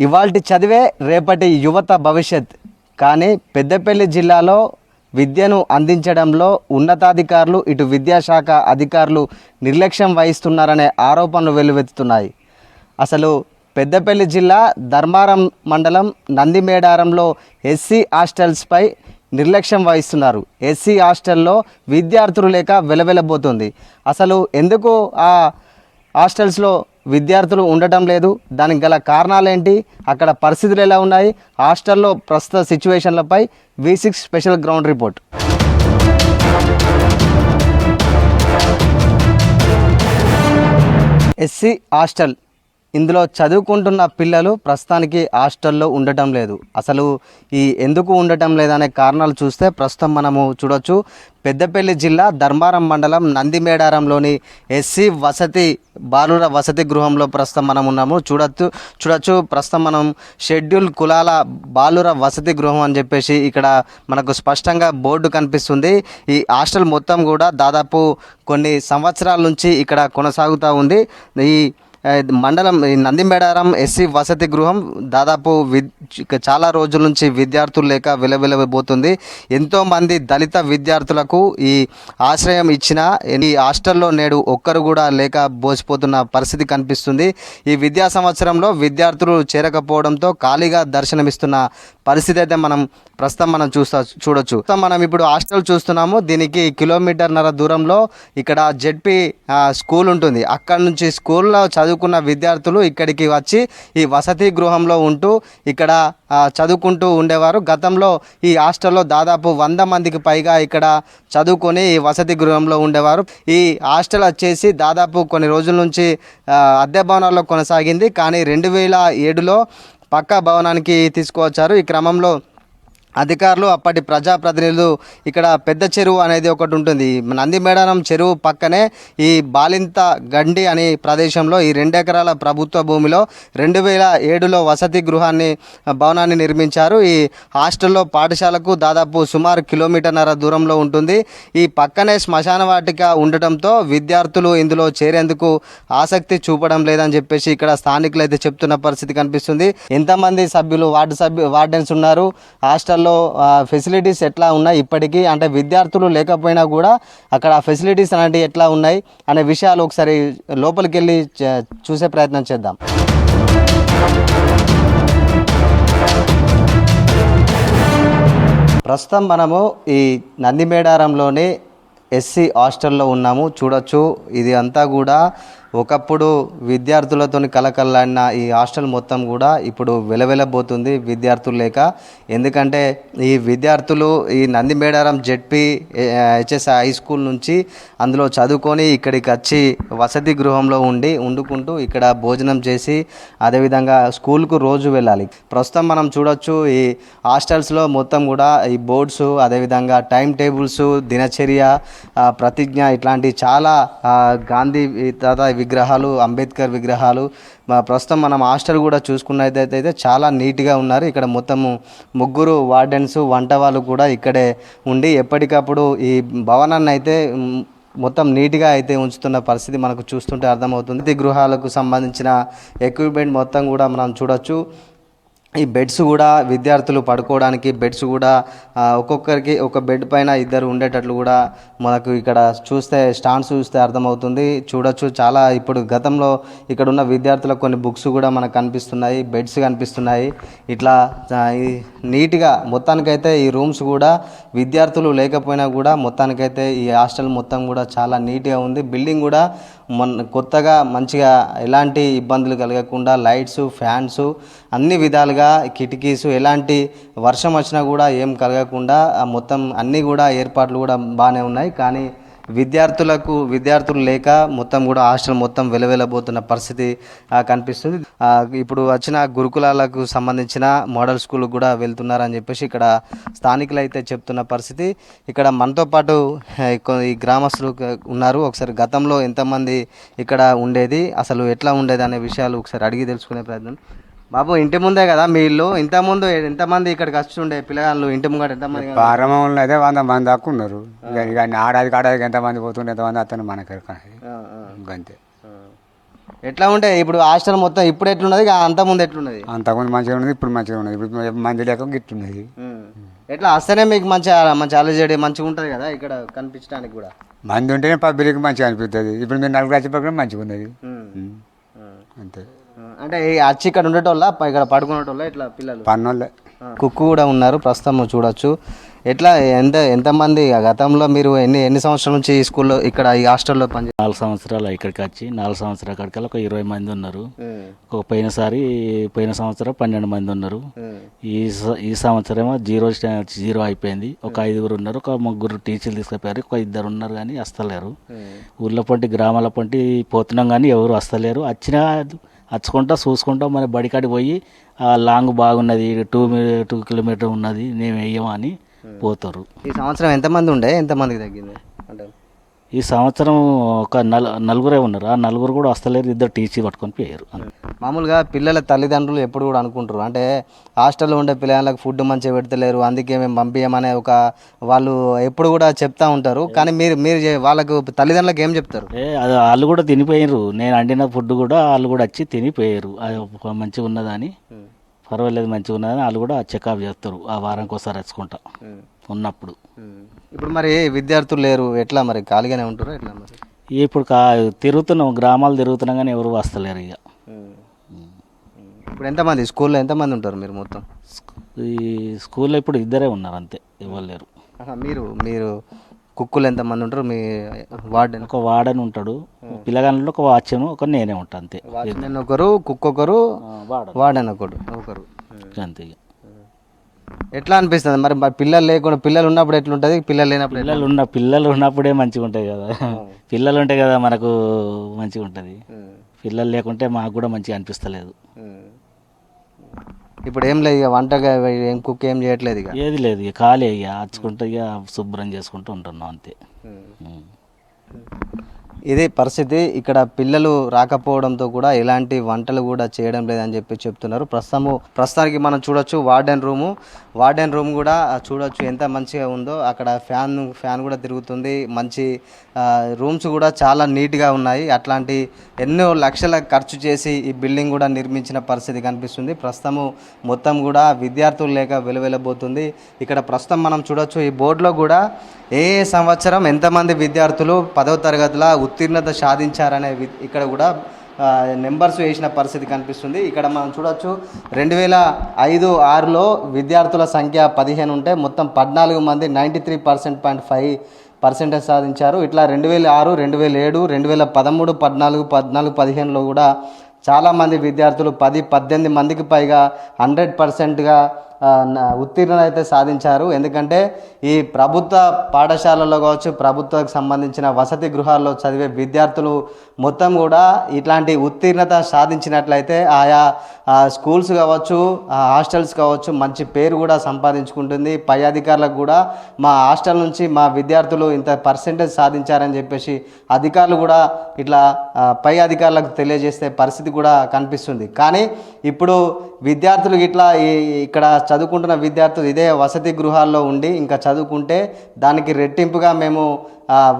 ఇవాల్టి చదివే రేపటి యువత భవిష్యత్. కానీ పెద్దపల్లి జిల్లాలో విద్యను అందించడంలో ఉన్నతాధికారులు, ఇటు విద్యాశాఖ అధికారులు నిర్లక్ష్యం వహిస్తున్నారనే ఆరోపణలు వెల్లువెత్తుతున్నాయి. అసలు పెద్దపల్లి జిల్లా ధర్మారం మండలం నందిమేడారంలో ఎస్సీ హాస్టల్స్పై నిర్లక్ష్యం వహిస్తున్నారు. ఎస్సీ హాస్టల్లో విద్యార్థులు లేక వెలవెలబోతుంది. అసలు ఎందుకు ఆ హాస్టల్స్లో విద్యార్థులు ఉండటం లేదు, దానికి గల కారణాలేంటి, అక్కడ పరిస్థితులు ఎలా ఉన్నాయి, హాస్టల్లో ప్రస్తుత సిచ్యువేషన్లపై V6 special ground report. SC hostel, ఇందులో చదువుకుంటున్న పిల్లలు ప్రస్తుతానికి హాస్టల్లో ఉండటం లేదు. అసలు ఎందుకు ఉండటం లేదనే కారణాలు చూస్తే ప్రస్తుతం మనము చూడొచ్చు, పెద్దపల్లి జిల్లా ధర్మారం మండలం నందిమేడారంలోని ఎస్సీ బాలుర వసతి గృహంలో ప్రస్తుతం మనం ఉన్నాము. చూడొచ్చు ప్రస్తుతం మనం షెడ్యూల్ కులాల బాలుర వసతి గృహం అని చెప్పేసి ఇక్కడ మనకు స్పష్టంగా బోర్డు కనిపిస్తుంది. ఈ హాస్టల్ మొత్తం కూడా దాదాపు కొన్ని సంవత్సరాల నుంచి ఇక్కడ కొనసాగుతూ ఉంది. ఈ మండలం నందిమేడారం ఎస్సీ వసతి గృహం దాదాపు చాలా రోజుల నుంచి విద్యార్థులు లేక విలవిలబోతుంది. ఎంతోమంది దళిత విద్యార్థులకు ఈ ఆశ్రయం ఇచ్చిన ఈ హాస్టల్లో నేడు ఒక్కరు కూడా లేక బోసిపోతున్న పరిస్థితి కనిపిస్తుంది. ఈ విద్యా సంవత్సరంలో విద్యార్థులు చేరకపోవడంతో ఖాళీగా దర్శనమిస్తున్న పరిస్థితి అయితే మనం చూడొచ్చు. మనం ఇప్పుడు హాస్టల్ చూస్తున్నాము. దీనికి 1.5 కిలోమీటర్ల దూరంలో ఇక్కడ జెడ్పీ స్కూల్ ఉంటుంది. అక్కడ నుంచి స్కూల్లో చదువుకున్న విద్యార్థులు ఇక్కడికి వచ్చి ఈ వసతి గృహంలో ఉంటూ ఇక్కడ చదువుకుంటూ ఉండేవారు. గతంలో ఈ హాస్టల్లో దాదాపు 100 మందికి పైగా ఇక్కడ చదువుకొని ఈ వసతి గృహంలో ఉండేవారు. ఈ హాస్టల్ వచ్చేసి దాదాపు కొన్ని రోజుల నుంచి అద్దె భవనాల్లో కొనసాగింది. కానీ 2007లో పక్కా భవనానికి తీసుకువచ్చారు. ఈ క్రమంలో అధికారులు, అప్పటి ప్రజాప్రతినిధులు ఇక్కడ పెద్ద చెరువు అనేది ఒకటి ఉంటుంది, నందిమేడారం చెరువు పక్కనే ఈ బాలింత గండి అనే ప్రదేశంలో ఈ 2 ఎకరాల ప్రభుత్వ భూమిలో 2007లో వసతి భవనాన్ని నిర్మించారు. ఈ హాస్టల్లో పాఠశాలకు దాదాపు సుమారు 1.5 కిలోమీటర్ల దూరంలో ఉంటుంది. ఈ పక్కనే శ్మశాన వాటిక ఉండటంతో విద్యార్థులు ఇందులో చేరేందుకు ఆసక్తి చూపడం లేదని చెప్పేసి ఇక్కడ స్థానికులు అయితే చెప్తున్న పరిస్థితి కనిపిస్తుంది. ఎంతమంది సభ్యులు, వార్డెన్స్ ఉన్నారు, హాస్టల్లో ఫెసిలిటీస్ ఎట్లా ఉన్నాయి, ఇప్పటికీ అంటే విద్యార్థులు లేకపోయినా కూడా అక్కడ ఫెసిలిటీస్ అనేవి ఎట్లా ఉన్నాయి అనే విషయాలు ఒకసారి లోపలికి వెళ్ళి చూసే ప్రయత్నం చేద్దాం. ప్రస్తుతం మనము ఈ నందిమేడారంలోని ఎస్సీ హాస్టల్లో ఉన్నాము. చూడొచ్చు, ఇది అంతా కూడా ఒకప్పుడు విద్యార్థులతో కలకల్లాడిన ఈ హాస్టల్ మొత్తం కూడా ఇప్పుడు వెలవెలబోతుంది విద్యార్థులు లేక. ఎందుకంటే ఈ విద్యార్థులు ఈ Nandimedaram ZP HS high school నుంచి అందులో చదువుకొని ఇక్కడికి వచ్చి వసతి గృహంలో వండుకుంటూ ఇక్కడ భోజనం చేసి అదేవిధంగా స్కూల్కు రోజు వెళ్ళాలి. ప్రస్తుతం మనం చూడొచ్చు, ఈ హాస్టల్స్లో మొత్తం కూడా ఈ బోర్డ్స్, అదేవిధంగా టైం టేబుల్స్, దినచర్య, ప్రతిజ్ఞ, ఇట్లాంటి చాలా గాంధీ తాత విగ్రహాలు, అంబేద్కర్ విగ్రహాలు. ప్రస్తుతం మనం హాస్టల్ కూడా చూసుకున్నట్టయితే చాలా నీట్గా ఉన్నారు. ఇక్కడ మొత్తము 3 వార్డెన్స్, వంట వాళ్ళు కూడా ఇక్కడే ఉండి ఎప్పటికప్పుడు ఈ భవనాన్ని అయితే మొత్తం నీట్గా అయితే ఉంచుతున్న పరిస్థితి మనకు చూస్తుంటే అర్థమవుతుంది. గృహాలకు సంబంధించిన ఎక్విప్మెంట్ మొత్తం కూడా మనం చూడొచ్చు. ఈ బెడ్స్ కూడా విద్యార్థులు పడుకోవడానికి బెడ్స్ కూడా ఒక్కొక్కరికి ఒక బెడ్ పైన 2 ఉండేటట్లు కూడా మనకు ఇక్కడ స్టాండ్స్ చూస్తే అర్థమవుతుంది. చూడొచ్చు, చాలా ఇప్పుడు గతంలో ఇక్కడ ఉన్న విద్యార్థులకు కొన్ని బుక్స్ కూడా మనకు కనిపిస్తున్నాయి, బెడ్స్ కనిపిస్తున్నాయి. ఇట్లా నీట్గా మొత్తానికైతే ఈ రూమ్స్ కూడా విద్యార్థులు లేకపోయినా కూడా మొత్తానికైతే ఈ హాస్టల్ మొత్తం కూడా చాలా నీట్గా ఉంది. బిల్డింగ్ కూడా కొత్తగా మంచిగా ఎలాంటి ఇబ్బందులు కలగకుండా లైట్స్, ఫ్యాన్స్, అన్ని విధాలుగా కిటికీస్, ఎలాంటి వర్షం వచ్చినా కూడా ఏం కలగకుండా మొత్తం అన్నీ కూడా ఏర్పాట్లు కూడా బాగానే ఉన్నాయి. కానీ విద్యార్థులు లేక మొత్తం కూడా హాస్టల్ మొత్తం వెలవెలబోతున్న పరిస్థితి కనిపిస్తుంది. ఇప్పుడు వచ్చిన గురుకులాలకు సంబంధించిన మోడల్ స్కూల్ కూడా వెళ్తున్నారని చెప్పేసి ఇక్కడ స్థానికులు అయితే చెప్తున్న పరిస్థితి. ఇక్కడ మనతో పాటు ఈ గ్రామస్తులు ఉన్నారు. ఒకసారి గతంలో ఎంతమంది ఇక్కడ ఉండేది, అసలు ఎట్లా ఉండేది అనే విషయాలు ఒకసారి అడిగి తెలుసుకునే ప్రయత్నం. బాబు, ఇంటి ముందే కదా మీ ఇల్లు? ఇంతకుముందు ఎంతమంది ఇక్కడికి వస్తుండే పిల్లగాళ్ళు? ఇంటి ముంగట ఎంతమంది? ప్రారంభంలో అయితే 100 మంది దాకా ఉన్నారు. ఇక ఆడాదికి ఎంతమంది పోతుండే, ఎంతమంది అతను మనకి అంతే. ఎట్లా ఉంటే ఇప్పుడు హాస్టల్ మొత్తం ఇప్పుడు ఎట్లున్నది అంత ముందు ఎట్లున్నది? అంతకుముందు మంచిగా ఉన్నది, ఇప్పుడు మంచిగా ఉన్నది. ఇప్పుడు మంది లేక గిట్టున్నది. ఎట్లా వస్తేనే మీకు మంచిగా మంచి ఆలోచన మంచిగా ఉంటుంది కదా ఇక్కడ కనిపించడానికి కూడా. మంది ఉంటేనే పబ్లిక్ మంచిగా అనిపిస్తుంది. ఇప్పుడు మీరు నలుగురు వచ్చే ప్రకారం మంచిగా ఉన్నది. అంతే. అంటే ఈ వచ్చి ఇక్కడ ఉండేటోళ్ళ ఇక్కడ పడుకునేటోళ్ళ ఇట్లా పిల్లలు పన్నోళ్ళే. కుక్కు కూడా ఉన్నారు ప్రస్తుతం చూడొచ్చు. ఎట్లా ఎంతమంది గతంలో మీరు ఎన్ని సంవత్సరాల నుంచి ఈ స్కూల్లో ఇక్కడ ఈ హాస్టల్లో పని? 4 సంవత్సరాలు ఇక్కడికి వచ్చి 4 సంవత్సరాల కాడికల్లా ఒక 20 మంది ఉన్నారు. ఒక పోయిన సంవత్సరం 12 మంది ఉన్నారు. ఈ సంవత్సరం ఏమో జీరో అయిపోయింది. ఒక 5 ఉన్నారు. ఒక 3 టీచర్లు తీసుకుపోయారు. ఒక 2 ఉన్నారు కానీ వస్తలేరు. ఊళ్ళ పొంటి గ్రామాల పొంటి పోతున్నాం కానీ ఎవరు వస్తలేరు. వచ్చినా వచ్చుకుంటా చూసుకుంటా మన బడికాడికి పోయి లాంగ్ బాగున్నది 2 కిలోమీటర్ ఉన్నది మేము వేయమని పోతారు. ఈ సంవత్సరం ఎంతమంది ఉండే ఎంతమందికి తగ్గింది అంటే? ఈ సంవత్సరం ఒక నలుగురే ఉన్నారు. ఆ నలుగురు కూడా వస్తలేరు. 2 టీచర్ పట్టుకొని పోయారు. మామూలుగా పిల్లల తల్లిదండ్రులు ఎప్పుడు కూడా అనుకుంటారు అంటే హాస్టల్లో ఉండే పిల్లలకు ఫుడ్ మంచిగా పెడతలేరు అందుకే మేము పంపించమనే ఒక వాళ్ళు ఎప్పుడు కూడా చెప్తా ఉంటారు. కానీ మీరు వాళ్ళకు తల్లిదండ్రులకు ఏం చెప్తారు? అది వాళ్ళు కూడా తినిపోయారు. నేను వండిన ఫుడ్ కూడా వాళ్ళు కూడా వచ్చి తినిపోయారు. అది మంచిగా ఉన్నదని, పర్వాలేదు మంచిగా ఉన్నదని వాళ్ళు కూడా చెకప్ చేస్తారు. ఆ వారానికి ఒకసారి వచ్చుకుంటా ఉన్నప్పుడు. ఇప్పుడు మరి విద్యార్థులు లేరు ఎట్లా మరి ఖాళీగానే ఉంటారు ఎట్లా మరి? ఇప్పుడు తిరుగుతున్నాం, గ్రామాలు తిరుగుతున్నాం కానీ ఎవరు వస్తలేరు ఇక. ఇప్పుడు ఎంతమంది స్కూల్లో ఎంతమంది ఉంటారు మీరు మొత్తం? ఈ స్కూల్లో ఇప్పుడు 2 ఉన్నారు అంతే, ఇవ్వలేరు. మీరు కుక్కులు ఎంతమంది ఉంటారు? మీ వార్డెన్? ఒక వార్డెన్ ఉంటాడు, పిల్లగాళ్ళలో ఒక వాచ్యన్, ఒక నేనే ఉంటాను అంతే. వాచ్మెన్ ఒకరు, కుక్ ఒకరు, వార్డెన్ ఒకరు. అంతే. ఎట్లా అనిపిస్తుంది మరి పిల్లలు లేకుండా? పిల్లలు ఉన్నప్పుడు ఎట్లుంటుంది, పిల్లలు లేనప్పుడు? పిల్లలు ఉన్నప్పుడే మంచిగా ఉంటాయి కదా. పిల్లలు ఉంటాయి కదా మనకు మంచిగా ఉంటుంది. పిల్లలు లేకుంటే మాకు కూడా మంచిగా అనిపిస్తలేదు. ఇప్పుడు ఏం లేదు ఇక వంటగా ఏం కుక్ ఏం చేయట్లేదు ఇక? ఏది లేదు ఇక, ఖాళీ ఇక అచ్చుకుంటూ ఇక శుభ్రం చేసుకుంటూ ఉంటున్నాం అంతే. ఇదే పరిస్థితి. ఇక్కడ పిల్లలు రాకపోవడంతో కూడా ఎలాంటి వంటలు కూడా చేయడం లేదని చెప్పి చెప్తున్నారు. ప్రస్తుతానికి మనం చూడొచ్చు వార్డెన్ రూమ్ కూడా చూడొచ్చు ఎంత మంచిగా ఉందో. అక్కడ ఫ్యాన్ కూడా తిరుగుతుంది. మంచి రూమ్స్ కూడా చాలా నీట్గా ఉన్నాయి. అట్లాంటి ఎన్నో లక్షల ఖర్చు చేసి ఈ బిల్డింగ్ కూడా నిర్మించిన పరిస్థితి కనిపిస్తుంది. ప్రస్తుతము మొత్తం కూడా విద్యార్థులు లేక వెలువెలబోతుంది. ఇక్కడ ప్రస్తుతం మనం చూడొచ్చు ఈ బోర్డులో కూడా ఏ సంవత్సరం ఎంతమంది విద్యార్థులు 10వ తరగతిలో ఉత్తీర్ణత సాధించారనే ఇక్కడ కూడా నెంబర్స్ వేసిన పరిస్థితి కనిపిస్తుంది. ఇక్కడ మనం చూడొచ్చు 2005-06లో విద్యార్థుల సంఖ్య 15 ఉంటే మొత్తం 14 మంది 93.5% సాధించారు. ఇట్లా 2006, 2007, 2013, 14, 15లో కూడా చాలామంది విద్యార్థులు 10-18 మందికి పైగా 100%గా ఉత్తీర్ణత అయితే సాధించారు. ఎందుకంటే ఈ ప్రభుత్వ పాఠశాలలో కావచ్చు, ప్రభుత్వానికి సంబంధించిన వసతి గృహాల్లో చదివే విద్యార్థులు మొత్తం కూడా ఇట్లాంటి ఉత్తీర్ణత సాధించినట్లయితే ఆయా స్కూల్స్ కావచ్చు, హాస్టల్స్ కావచ్చు మంచి పేరు కూడా సంపాదించుకుంటుంది. పై అధికారులకు కూడా మా హాస్టల్ నుంచి మా విద్యార్థులు ఇంత పర్సెంటేజ్ సాధించారని చెప్పేసి అధికారులు కూడా ఇట్లా పై అధికారులకు తెలియజేసే పరిస్థితి కూడా కనిపిస్తుంది. కానీ ఇప్పుడు విద్యార్థులు ఇట్లా ఇక్కడ చదువుకుంటున్న విద్యార్థులు ఇదే వసతి గృహాల్లో ఉండి ఇంకా చదువుకుంటే దానికి రెట్టింపుగా మేము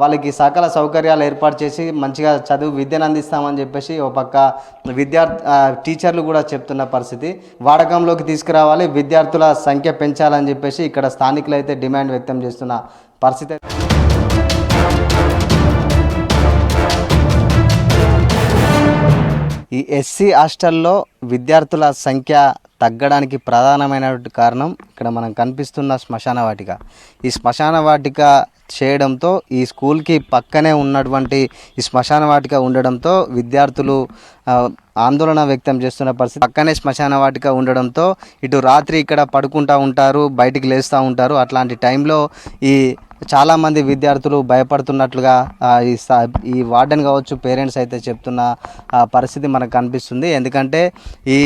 వాళ్ళకి సకల సౌకర్యాలు ఏర్పాటు చేసి మంచిగా విద్యను అందిస్తామని చెప్పేసి ఒక పక్క టీచర్లు కూడా చెప్తున్న పరిస్థితి. వాడకంలోకి తీసుకురావాలి, విద్యార్థుల సంఖ్య పెంచాలని చెప్పేసి ఇక్కడ స్థానికులు అయితే డిమాండ్ వ్యక్తం చేస్తున్న పరిస్థితి. ఈ ఎస్సీ హాస్టల్లో విద్యార్థుల సంఖ్య తగ్గడానికి ప్రధానమైన కారణం ఇక్కడ మనం కనిపిస్తున్న శ్మశాన వాటిక. ఈ శ్మశాన వాటిక చేయడంతో ఈ స్కూల్కి పక్కనే ఉన్నటువంటి ఈ శ్మశాన వాటిక ఉండడంతో విద్యార్థులు ఆందోళన వ్యక్తం చేస్తున్న పరిస్థితి. పక్కనే శ్మశాన వాటిక ఉండడంతో ఇటు రాత్రి ఇక్కడ పడుకుంటూ ఉంటారు, బయటికి లేస్తూ ఉంటారు. అట్లాంటి టైంలో చాలామంది విద్యార్థులు భయపడుతున్నట్లుగా ఈ వార్డెన్ కావచ్చు, పేరెంట్స్ అయితే చెప్తున్న పరిస్థితి మనకు కనిపిస్తుంది. ఎందుకంటే ఈ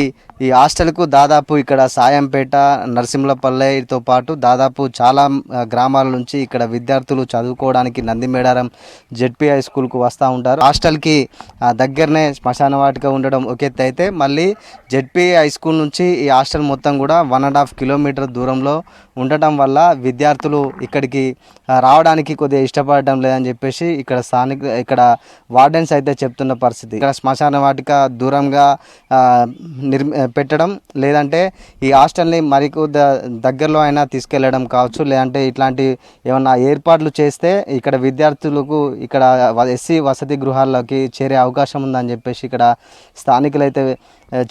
హాస్టల్కు దాదాపు ఇక్కడ సాయంపేట, నరసింహలపల్లెతో పాటు దాదాపు చాలా గ్రామాల నుంచి ఇక్కడ విద్యార్థులు విద్యార్థులు చదువుకోవడానికి నందిమేడారం జెడ్పీ హై స్కూల్కు వస్తూ ఉంటారు. హాస్టల్కి దగ్గరనే శ్మశాన వాటిక ఉండడం ఒక ఎత్తు అయితే మళ్ళీ జెడ్పీ హై స్కూల్ నుంచి ఈ హాస్టల్ మొత్తం కూడా 1.5 కిలోమీటర్ దూరంలో ఉండటం వల్ల విద్యార్థులు ఇక్కడికి రావడానికి కొద్దిగా ఇష్టపడటం లేదని చెప్పేసి ఇక్కడ వార్డెన్స్ అయితే చెప్తున్న పరిస్థితి. ఇక్కడ శ్మశాన వాటిక దూరంగా పెట్టడం, లేదంటే ఈ హాస్టల్ని దగ్గరలో అయినా తీసుకెళ్లడం కావచ్చు, లేదంటే ఇట్లాంటి ఏమన్నా ఏర్పాట్లు చేస్తే ఇక్కడ విద్యార్థులకు ఇక్కడ ఎస్సీ వసతి గృహాల్లోకి చేరే అవకాశం ఉందని చెప్పేసి ఇక్కడ స్థానికులు అయితే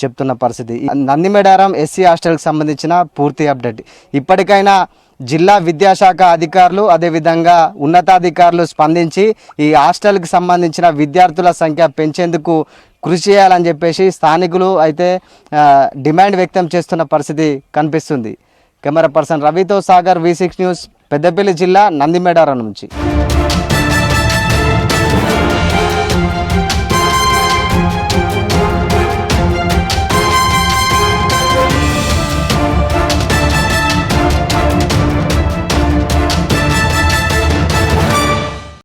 చెప్తున్న పరిస్థితి. నందిమేడారం ఎస్సీ హాస్టల్కి సంబంధించిన పూర్తి అప్డేట్. ఇప్పటికైనా జిల్లా విద్యాశాఖ అధికారులు అదేవిధంగా ఉన్నతాధికారులు స్పందించి ఈ హాస్టల్కి సంబంధించిన విద్యార్థుల సంఖ్య పెంచేందుకు కృషి చేయాలని చెప్పేసి స్థానికులు అయితే డిమాండ్ వ్యక్తం చేస్తున్న పరిస్థితి కనిపిస్తుంది. కెమెరా పర్సన్ రవితో సాగర్, V6 న్యూస్, పెద్దపల్లి జిల్లా నందిమేడారం నుంచి.